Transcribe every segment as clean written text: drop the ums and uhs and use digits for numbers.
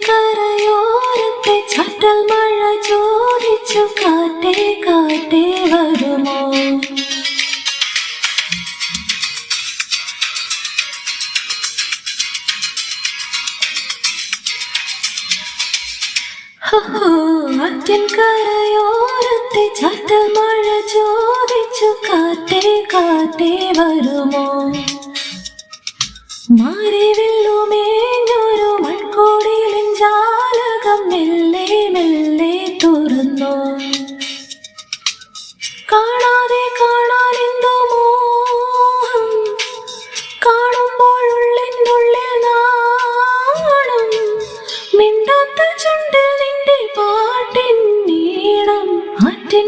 കരയോരത്തെ ചാറ്റൽ മഴ ചോദിച്ചു കാറ്റേ കാറ്റേ വരുമോ? ആറ്റിൻ കരയോരത്തെ ചാറ്റൽ മഴ ചോദിച്ചു കാറ്റേ കാറ്റേ വരുമോ? മാറിവില്ലുമേഞ്ഞൊരു മൺകൂടിലിൻ ജാലകം മെല്ലെ മെല്ലെ തുറന്നു. കാണാതെ കാണാനെന്തോ മോഹം, കാണുമ്പോഴുള്ളിനുള്ളിൽ നാണം. മിണ്ടാത്ത ചുണ്ടിൽ നിന്റെ പാട്ടിൻ നീളം. ആറ്റിൻ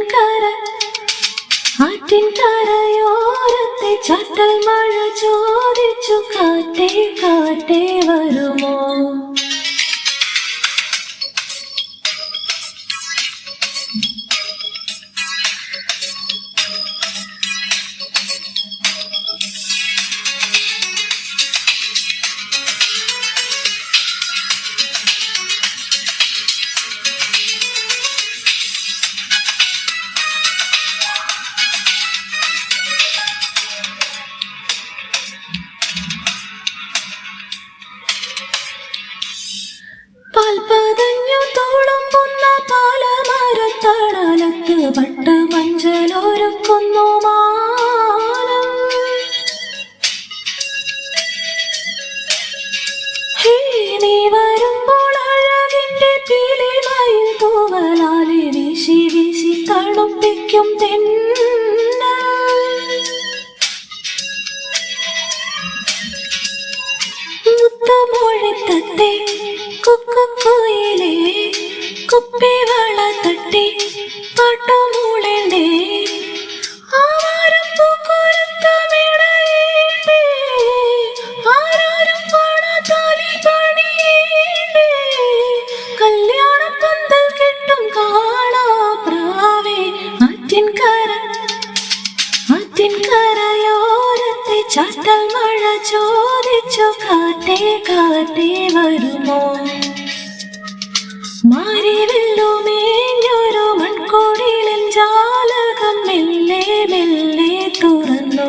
കരയോരത്തെ ചാറ്റൽ മഴ ചോദിച്ചു കാറ്റേ കാറ്റേ വരുമോ? പാൽപതഞ്ഞു തുളുമ്പുന്ന പാലമരത്തണലത്ത് പട്ട് മഞ്ചലൊരുക്കുന്നു മാനം. നീ വരുമ്പോൾ അഴകിന്റെ പീലിമയിൽ തൂവലാലെ വീശി വീശി തണുപ്പിക്കും മുത്തമൊഴിത്തത്തെ കുക്കുയിലേ കുപ്പിവള തട്ടി പാട്ടുമൂളേണ്ടേ. ആവാരം പൂക്കൊരുത്തമിടയേണ്ടേ, ആരാരും പാടാതാലി പണിയേണ്ടേ. കല്യാണപ്പന്തൽ കെട്ടും കാണാ പ്രാവേ. ആറ്റിൻ കരയോരത്തെ ചാറ്റൽ മഴ ചോദിച്ചു കാറ്റേ കാറ്റേ വരുമോ? മാറിവില്ലുമേഞ്ഞൊരു മൺകൂടിലിൻ ജാലകം മെല്ലെ മെല്ലെ തുറന്നു.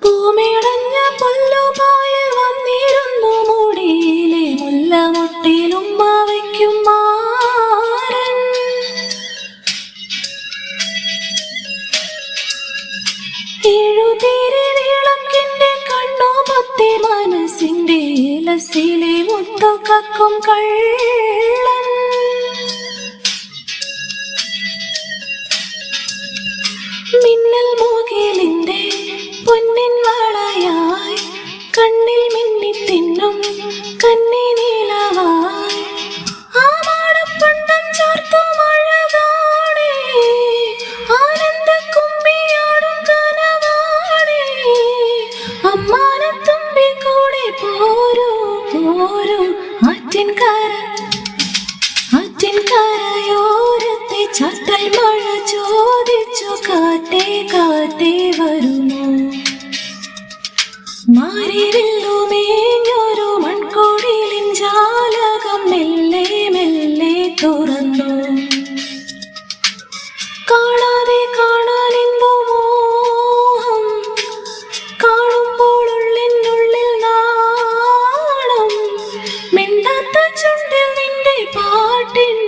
പൂമിടഞ്ഞ പുല്ലുപായിൽ വന്നിരുന്നു മുടിയിലെ മുല്ലമൊട്ടിലുമ്മ വയ്ക്കും മാരൻ. എഴുതിരി വിളക്കിന്റെ കണ്ണുപൊത്തി മനസ്സിന്റെ ഇലസിലെ മുത്തു കക്കും കള്ളൻ. മിന്നൽ മുകിലിന്റെ പൊന്നിൻ വളയായി കണ്ണിൽ മിന്നിത്തിന്നും കന്നി നീലവായി. ആ മാടപ്പണ്ടം ചേർത്തു മഴകാണേ, ആനന്ദ കുമ്പിയാടും കനവാണേ. അമ്മാനത്തുമ്പി കൂടെ പോരൂ പോരൂ. ആറ്റിൻ കരയോരത്തെ ചാറ്റൽ മഴ ചോദിച്ചു കാറ്റേ കാറ്റേ വരുമോ? മാറിവില്ലുമേഞ്ഞൊരു മൺകൂടിലിൻ ജാലകം മെല്ലെ മെല്ലെ തുറന്നു. കാണാതെ കാണാനെന്തോ മോഹം, കാണുമ്പോഴുള്ളിനുള്ളിൽ നാണം. മിണ്ടാത്ത ചുണ്ടിൽ നിന്റെ പാട്ടിൻ